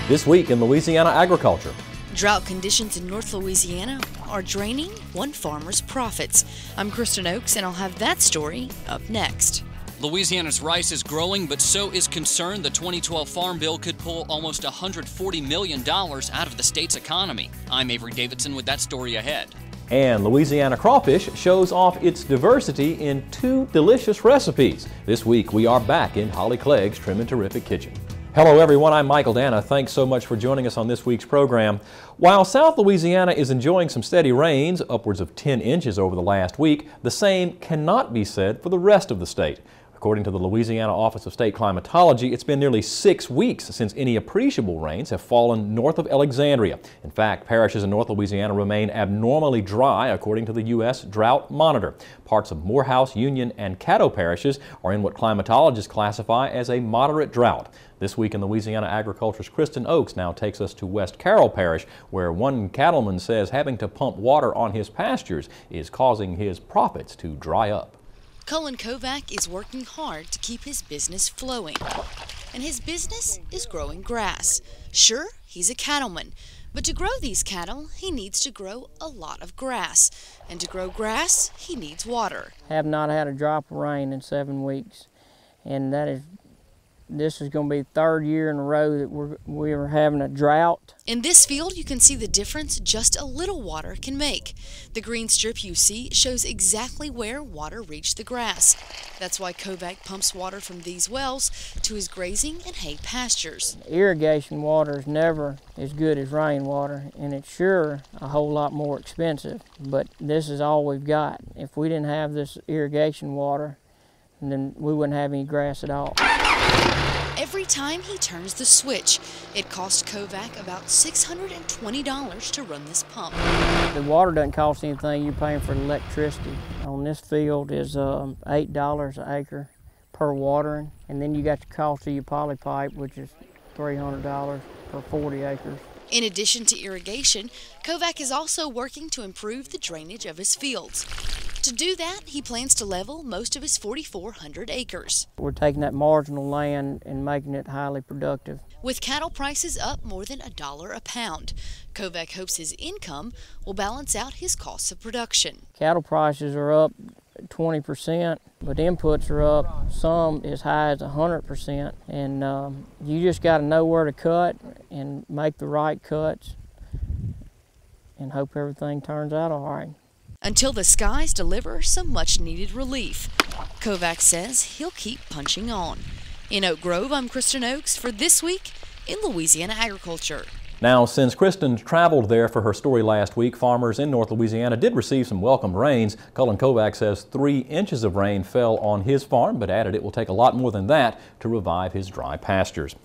This week in Louisiana agriculture. Drought conditions in North Louisiana are draining one farmer's profits. I'm Kristen and I'll have that story up next. Louisiana's rice is growing, but so is concern the 2012 Farm Bill could pull almost $140 million out of the state's economy. I'm Avery Davidson with that story ahead. And Louisiana crawfish shows off its diversity in 2 delicious recipes. This week we are back in Holly Clegg's Trimmin' Terrific Kitchen. Hello everyone, I'm Michael Dana. Thanks so much for joining us on this week's program. While South Louisiana is enjoying some steady rains, upwards of 10 inches over the last week, the same cannot be said for the rest of the state. According to the Louisiana Office of State Climatology, it's been nearly 6 weeks since any appreciable rains have fallen north of Alexandria. In fact, parishes in North Louisiana remain abnormally dry, according to the U.S. Drought Monitor. Parts of Morehouse, Union, and Caddo parishes are in what climatologists classify as a moderate drought. This week in Louisiana Agriculture's Kristen now takes us to West Carroll Parish, where one cattleman says having to pump water on his pastures is causing his profits to dry up. Cullen Kovac is working hard to keep his business flowing, and his business is growing grass. Sure, he's a cattleman, but to grow these cattle, he needs to grow a lot of grass, and to grow grass, he needs water. Have not had a drop of rain in 7 weeks, and this is going to be the 3rd year in a row that we're having a drought. In this field, you can see the difference just a little water can make. The green strip you see shows exactly where water reached the grass. That's why Kovac pumps water from these wells to his grazing and hay pastures. Irrigation water is never as good as rainwater, and it's sure a whole lot more expensive, but this is all we've got. If we didn't have this irrigation water, then we wouldn't have any grass at all. Every time he turns the switch, it costs Kovac about $620 to run this pump. The water doesn't cost anything. You're paying for the electricity. On this field is $8 an acre per watering, and then you got the cost of your poly pipe, which is $300 per 40 acres. In addition to irrigation, Kovac is also working to improve the drainage of his fields. To do that, he plans to level most of his 4,400 acres. We're taking that marginal land and making it highly productive. With cattle prices up more than $1 a pound, Kovac hopes his income will balance out his costs of production. Cattle prices are up 20%, but inputs are up some as high as 100%. And you just got to know where to cut and make the right cuts and hope everything turns out all right. Until the skies deliver some much-needed relief. Kovac says he'll keep punching on. In Oak Grove, I'm Kristen for This Week in Louisiana Agriculture. Now, since Kristen traveled there for her story last week, farmers in North Louisiana did receive some welcome rains. Cullen Kovac says 3 inches of rain fell on his farm, but added it will take a lot more than that to revive his dry pastures.